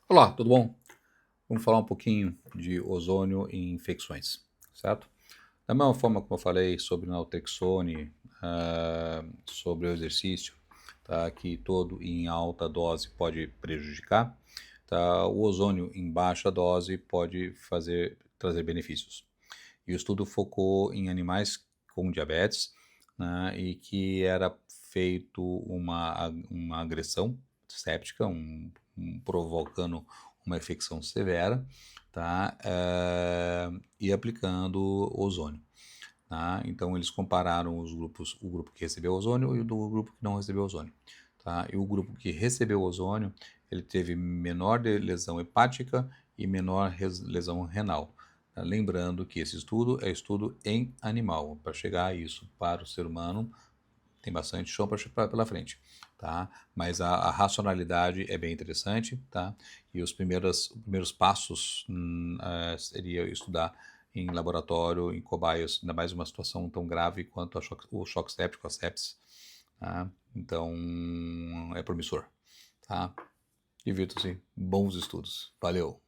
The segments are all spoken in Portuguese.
Olá, tudo bom? Vamos falar um pouquinho de ozônio e infecções, certo? Da mesma forma como eu falei sobre naltrexone, sobre o exercício, tá, que todo em alta dose pode prejudicar, tá, o ozônio em baixa dose pode trazer benefícios. E o estudo focou em animais com diabetes, né, e que era feito uma agressão séptica, provocando uma infecção severa, tá, e aplicando ozônio. Tá? Então eles compararam os grupos, o grupo que recebeu ozônio e o do grupo que não recebeu ozônio. Tá? E o grupo que recebeu ozônio, ele teve menor lesão hepática e menor lesão renal. Tá? Lembrando que esse estudo é estudo em animal. Para chegar a isso para o ser humano, tem bastante chão pela frente, tá? Mas a racionalidade é bem interessante, tá? E os primeiros passos seria estudar em laboratório, em cobaias, ainda mais uma situação tão grave quanto o choque séptico, a sepsis, tá? Então, é promissor, tá? Divirtam-se, bons estudos. Valeu!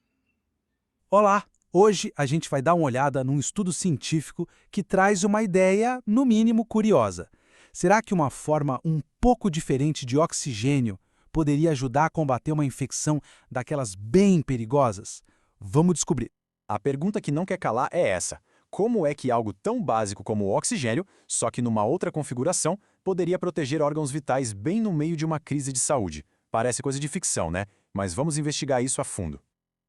Olá! Hoje a gente vai dar uma olhada num estudo científico que traz uma ideia, no mínimo, curiosa. Será que uma forma um pouco diferente de oxigênio poderia ajudar a combater uma infecção daquelas bem perigosas? Vamos descobrir. A pergunta que não quer calar é essa: como é que algo tão básico como o oxigênio, só que numa outra configuração, poderia proteger órgãos vitais bem no meio de uma crise de saúde? Parece coisa de ficção, né? Mas vamos investigar isso a fundo.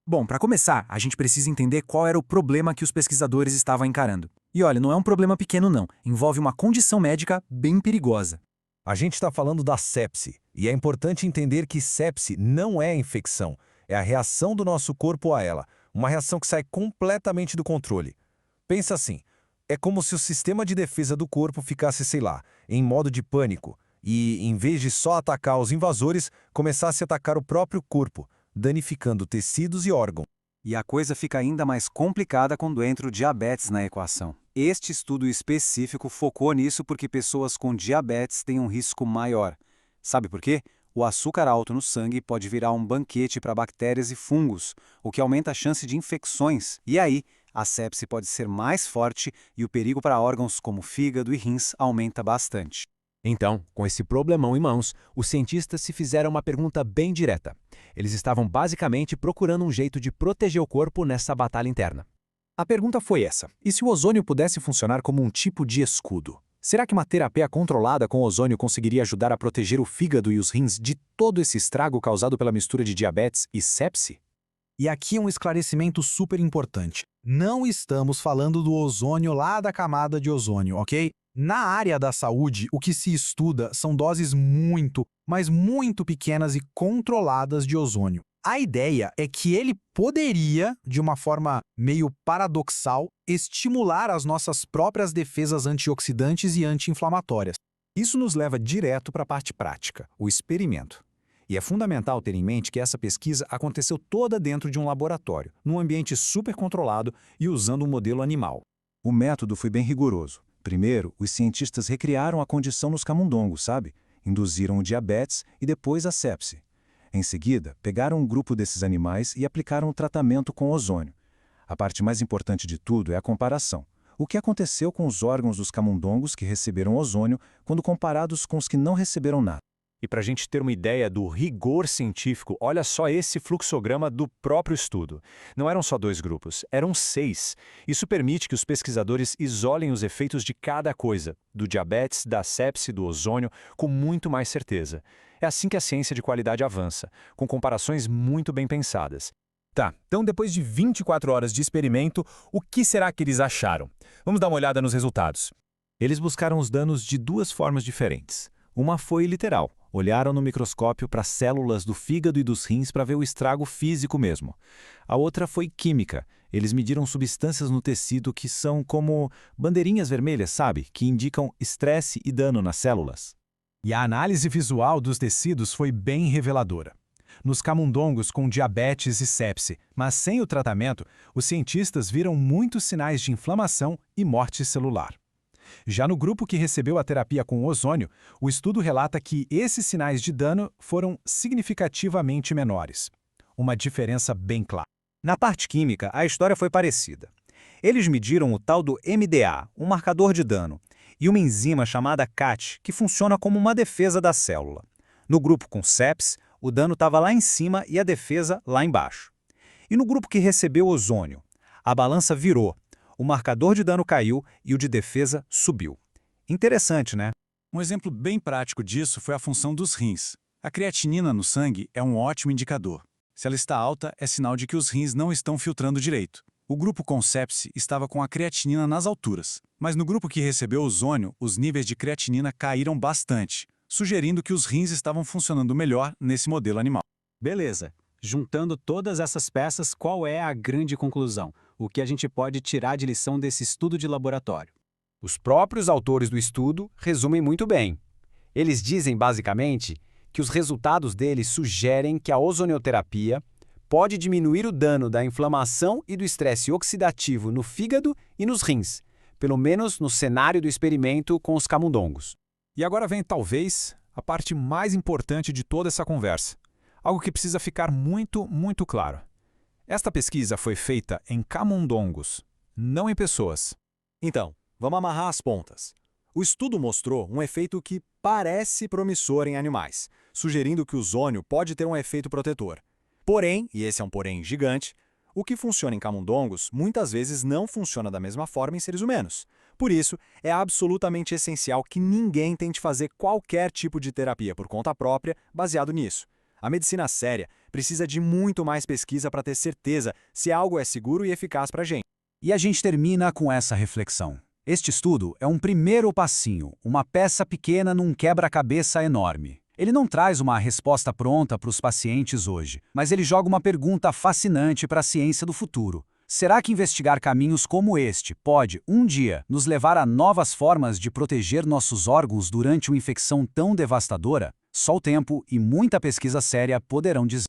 Bom, para começar, a gente precisa entender qual era o problema que os pesquisadores estavam encarando. E olha, não é um problema pequeno não, envolve uma condição médica bem perigosa. A gente está falando da sepse, e é importante entender que sepse não é infecção, é a reação do nosso corpo a ela, uma reação que sai completamente do controle. Pensa assim, é como se o sistema de defesa do corpo ficasse, sei lá, em modo de pânico, e, em vez de só atacar os invasores, começasse a atacar o próprio corpo, danificando tecidos e órgãos. E a coisa fica ainda mais complicada quando entra o diabetes na equação. Este estudo específico focou nisso porque pessoas com diabetes têm um risco maior. Sabe por quê? O açúcar alto no sangue pode virar um banquete para bactérias e fungos, o que aumenta a chance de infecções. E aí, a sepse pode ser mais forte e o perigo para órgãos como fígado e rins aumenta bastante. Então, com esse problemão em mãos, os cientistas se fizeram uma pergunta bem direta. Eles estavam basicamente procurando um jeito de proteger o corpo nessa batalha interna. A pergunta foi essa: e se o ozônio pudesse funcionar como um tipo de escudo? Será que uma terapia controlada com ozônio conseguiria ajudar a proteger o fígado e os rins de todo esse estrago causado pela mistura de diabetes e sepse? E aqui um esclarecimento super importante. Não estamos falando do ozônio lá da camada de ozônio, ok? Na área da saúde, o que se estuda são doses muito, mas muito pequenas e controladas de ozônio. A ideia é que ele poderia, de uma forma meio paradoxal, estimular as nossas próprias defesas antioxidantes e anti-inflamatórias. Isso nos leva direto para a parte prática, o experimento. E é fundamental ter em mente que essa pesquisa aconteceu toda dentro de um laboratório, num ambiente super controlado e usando um modelo animal. O método foi bem rigoroso. Primeiro, os cientistas recriaram a condição nos camundongos, sabe? Induziram o diabetes e depois a sepse. Em seguida, pegaram um grupo desses animais e aplicaram o tratamento com ozônio. A parte mais importante de tudo é a comparação. O que aconteceu com os órgãos dos camundongos que receberam ozônio quando comparados com os que não receberam nada? E para a gente ter uma ideia do rigor científico, olha só esse fluxograma do próprio estudo. Não eram só 2 grupos, eram 6. Isso permite que os pesquisadores isolem os efeitos de cada coisa, do diabetes, da sepse, do ozônio, com muito mais certeza. É assim que a ciência de qualidade avança, com comparações muito bem pensadas. Tá, então depois de 24 horas de experimento, o que será que eles acharam? Vamos dar uma olhada nos resultados. Eles buscaram os danos de 2 formas diferentes. Uma foi literal. Olharam no microscópio para células do fígado e dos rins para ver o estrago físico mesmo. A outra foi química. Eles mediram substâncias no tecido que são como bandeirinhas vermelhas, sabe? Que indicam estresse e dano nas células. E a análise visual dos tecidos foi bem reveladora. Nos camundongos com diabetes e sepse, mas sem o tratamento, os cientistas viram muitos sinais de inflamação e morte celular. Já no grupo que recebeu a terapia com ozônio, o estudo relata que esses sinais de dano foram significativamente menores. uma diferença bem clara. Na parte química, a história foi parecida. Eles mediram o tal do MDA, um marcador de dano, e uma enzima chamada CAT, que funciona como uma defesa da célula. No grupo com CEPS, o dano estava lá em cima e a defesa lá embaixo. E no grupo que recebeu ozônio, a balança virou, o marcador de dano caiu e o de defesa subiu. Interessante, né? Um exemplo bem prático disso foi a função dos rins. A creatinina no sangue é um ótimo indicador. Se ela está alta, é sinal de que os rins não estão filtrando direito. O grupo com sepse estava com a creatinina nas alturas, mas no grupo que recebeu ozônio, os níveis de creatinina caíram bastante, sugerindo que os rins estavam funcionando melhor nesse modelo animal. Beleza. Juntando todas essas peças, qual é a grande conclusão? O que a gente pode tirar de lição desse estudo de laboratório? Os próprios autores do estudo resumem muito bem. Eles dizem, basicamente, que os resultados deles sugerem que a ozonioterapia pode diminuir o dano da inflamação e do estresse oxidativo no fígado e nos rins, pelo menos no cenário do experimento com os camundongos. E agora vem, talvez, a parte mais importante de toda essa conversa. Algo que precisa ficar muito, muito claro. Esta pesquisa foi feita em camundongos, não em pessoas. Então, vamos amarrar as pontas. O estudo mostrou um efeito que parece promissor em animais, sugerindo que o ozônio pode ter um efeito protetor. Porém, e esse é um porém gigante, o que funciona em camundongos muitas vezes não funciona da mesma forma em seres humanos. Por isso, é absolutamente essencial que ninguém tente fazer qualquer tipo de terapia por conta própria baseado nisso. A medicina séria precisa de muito mais pesquisa para ter certeza se algo é seguro e eficaz para a gente. E a gente termina com essa reflexão. Este estudo é um primeiro passinho, uma peça pequena num quebra-cabeça enorme. Ele não traz uma resposta pronta para os pacientes hoje, mas ele joga uma pergunta fascinante para a ciência do futuro. Será que investigar caminhos como este pode, um dia, nos levar a novas formas de proteger nossos órgãos durante uma infecção tão devastadora? Só o tempo e muita pesquisa séria poderão dizer.